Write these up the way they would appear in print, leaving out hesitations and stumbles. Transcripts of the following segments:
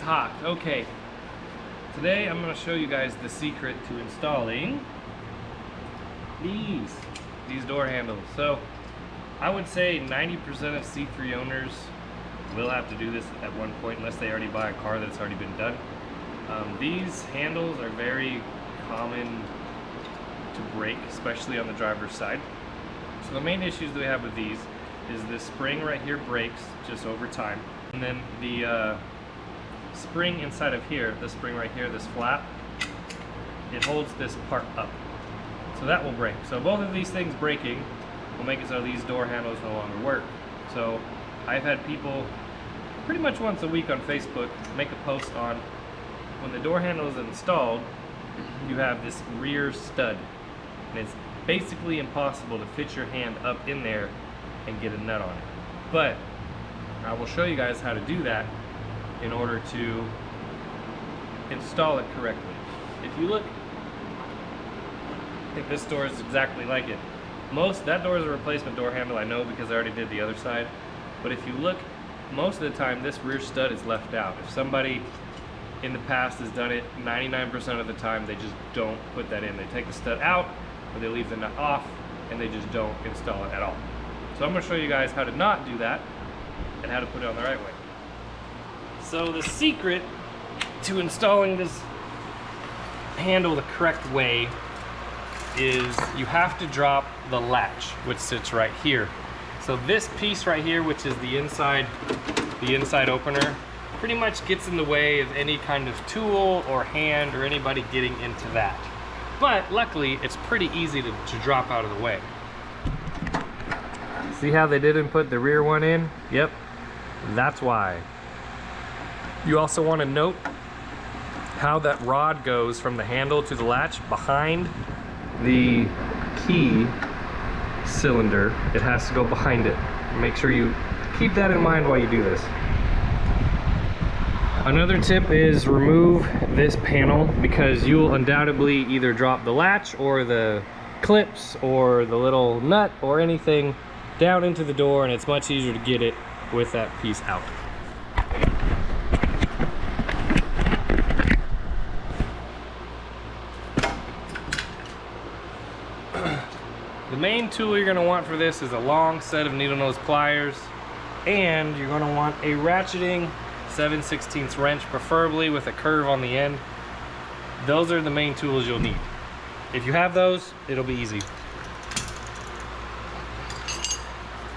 hot. Okay. Today I'm going to show you guys the secret to installing these door handles. So I would say 90% of C3 owners will have to do this at one point unless they already buy a car that's already been done. These handles are very common to break, especially on the driver's side. So the main issues that we have with these is this spring right here breaks just over time, and then the spring inside of here, this spring right here, this flap, it holds this part up. So that will break. So both of these things breaking will make it so these door handles no longer work. So I've had people pretty much once a week on Facebook make a post on when the door handle is installed, you have this rear stud, and it's basically impossible to fit your hand up in there and get a nut on it. But I will show you guys how to do that in order to install it correctly. If you look, I think this door is exactly like it. That door is a replacement door handle, I know, because I already did the other side. But if you look, most of the time this rear stud is left out. If somebody in the past has done it, 99% of the time they just don't put that in. They take the stud out, or they leave the nut off, and they just don't install it at all. So I'm going to show you guys how to not do that and how to put it on the right way. So the secret to installing this handle the correct way is you have to drop the latch, which sits right here. So this piece right here, which is the inside opener, pretty much gets in the way of any kind of tool or hand or anybody getting into that. But luckily, it's pretty easy to drop out of the way. See how they didn't put the rear one in? Yep, that's why. You also want to note how that rod goes from the handle to the latch behind the key cylinder. It has to go behind it. Make sure you keep that in mind while you do this. Another tip is remove this panel, because you'll undoubtedly either drop the latch or the clips or the little nut or anything down into the door, and it's much easier to get it with that piece out. The main tool you're going to want for this is a long set of needle nose pliers, and you're going to want a ratcheting 7/16 wrench, preferably with a curve on the end. Those are the main tools you'll need. If you have those, it'll be easy.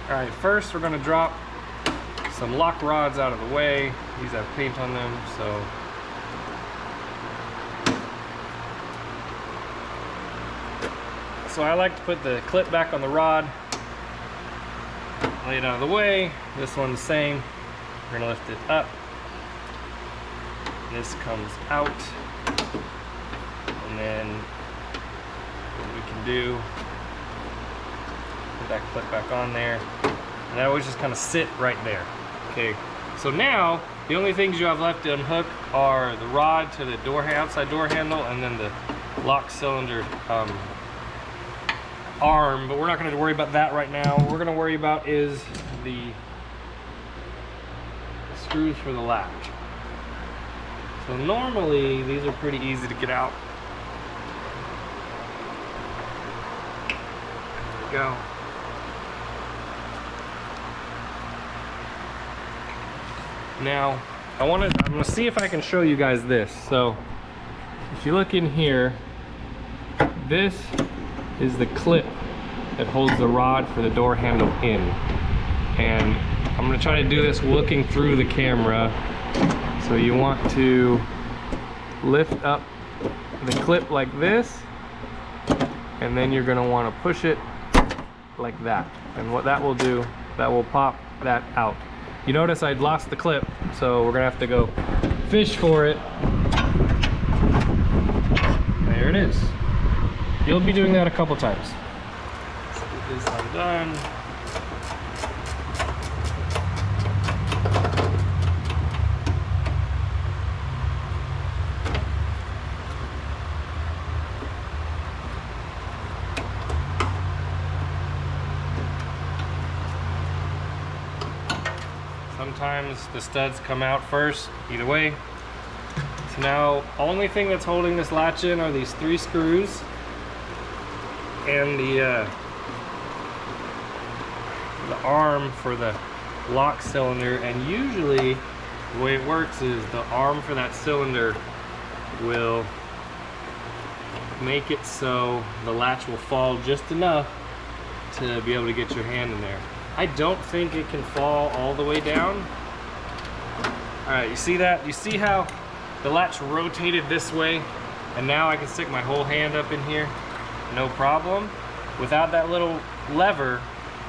Alright, first we're going to drop some lock rods out of the way. These have paint on them, so I like to put the clip back on the rod, lay it out of the way. This one's the same. We're going to lift it up. This comes out, and then what we can do, put that clip back on there, and that always just kind of sit right there. Okay, so now the only things you have left to unhook are the rod to the outside door handle, and then the lock cylinder arm, but we're not going to worry about that right now. What we're going to worry about is the screws for the latch. So normally these are pretty easy to get out. There we go. Now I'm going to see if I can show you guys this. So if you look in here, this is the clip that holds the rod for the door handle in, and I'm going to try to do this looking through the camera. So you want to lift up the clip like this, and then you're going to want to push it like that, and what that will do, that will pop that out. You notice I'd lost the clip, so we're going to have to go fish for it. There it is. You'll be doing that a couple times. Let's get this undone. Sometimes the studs come out first, either way. So now, only thing that's holding this latch in are these 3 screws and the arm for the lock cylinder. And usually the way it works is the arm for that cylinder will make it so the latch will fall just enough to be able to get your hand in there. I don't think it can fall all the way down. All right, you see that? You see how the latch rotated this way, and now I can stick my whole hand up in here, no problem. Without that little lever,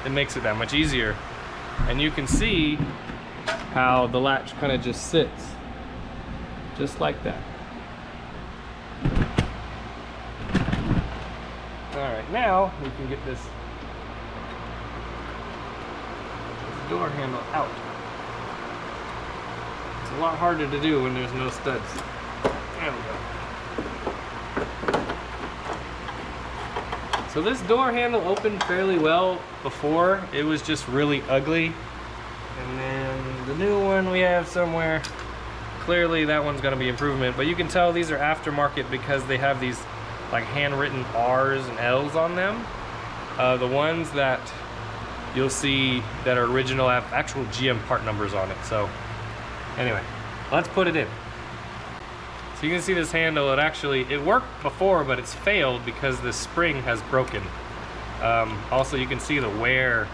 it makes it that much easier. And you can see how the latch kind of just sits, just like that. All right, now we can get this door handle out. It's a lot harder to do when there's no studs. There we go. So this door handle opened fairly well before. It was just really ugly. And then the new one we have somewhere, clearly that one's gonna be improvement, but you can tell these are aftermarket because they have these like handwritten R's and L's on them. The ones that you'll see that are original have actual GM part numbers on it. So anyway, let's put it in. So you can see this handle, it worked before, but it's failed because the spring has broken. Also, you can see the wear,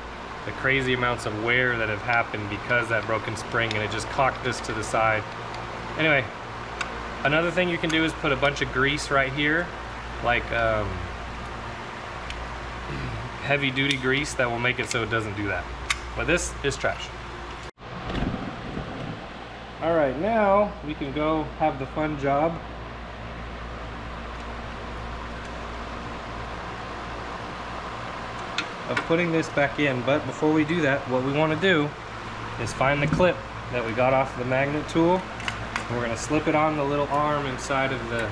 the crazy amounts of wear that have happened because that broken spring, and it just cocked this to the side. Anyway, another thing you can do is put a bunch of grease right here, like heavy duty grease that will make it so it doesn't do that. But this is trash. All right, now we can go have the fun job of putting this back in. But before we do that, what we want to do is find the clip that we got off the magnet tool. We're going to slip it on the little arm inside of the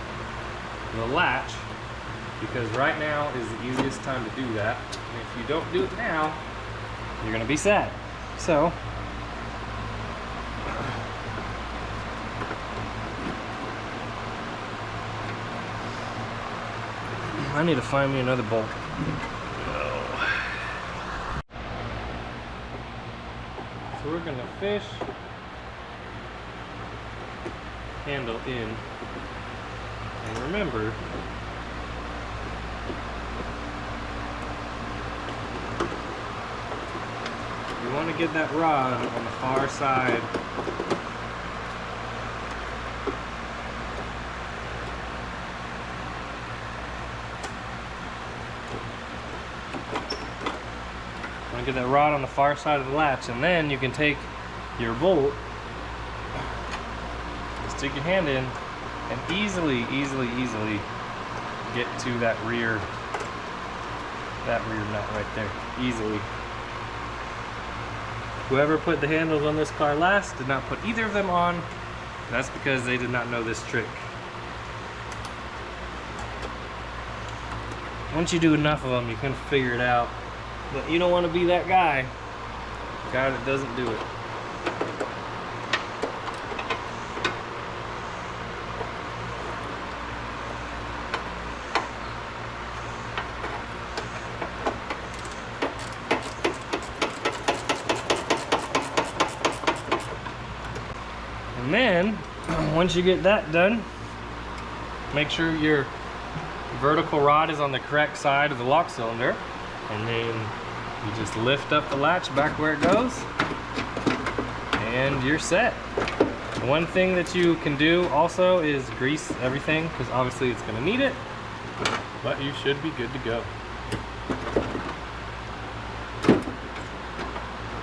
latch, because right now is the easiest time to do that. And if you don't do it now, you're going to be sad. So I need to find me another bolt. So we're going to fish handle in, and remember, you want to get that rod on the far side. Get that rod on the far side of the latch, and then you can take your bolt, stick your hand in, and easily get to that rear nut right there, easily. Whoever put the handles on this car last did not put either of them on. That's because they did not know this trick. Once you do enough of them, you can figure it out. But you don't want to be that guy that doesn't do it. And then, once you get that done, make sure your vertical rod is on the correct side of the lock cylinder. And then you just lift up the latch back where it goes, and you're set. One thing that you can do also is grease everything, because obviously it's going to need it, but you should be good to go.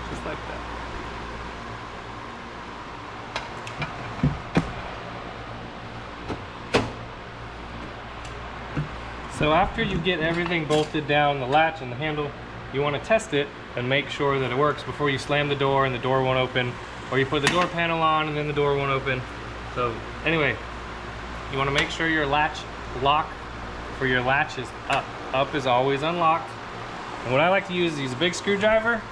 Just like that. So after you get everything bolted down, the latch and the handle, you want to test it and make sure that it works before you slam the door and the door won't open, or you put the door panel on and then the door won't open. So anyway, you want to make sure your latch lock for your latch is up. Up is always unlocked. And what I like to use is a big screwdriver,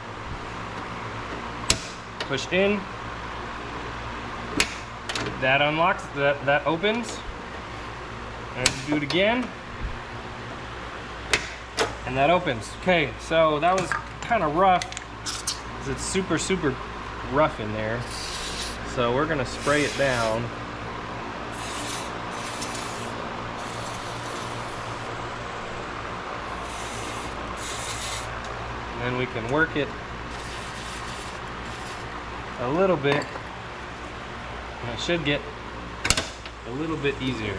push in, that unlocks, that opens, and do it again, and that opens. Okay, so that was kind of rough, because it's super, super rough in there. So we're gonna spray it down. And then we can work it a little bit, and it should get a little bit easier.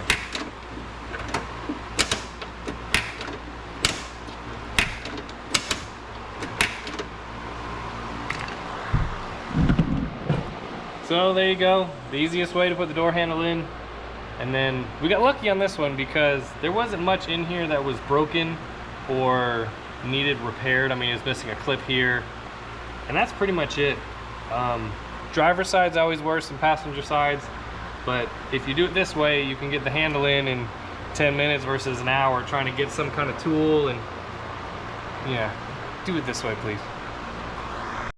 So there you go, the easiest way to put the door handle in. And then we got lucky on this one because there wasn't much in here that was broken or needed repaired. I mean, it's missing a clip here, and that's pretty much it. Driver side's always worse than passenger sides, but if you do it this way, you can get the handle in 10 minutes versus an hour trying to get some kind of tool. And yeah, do it this way, please.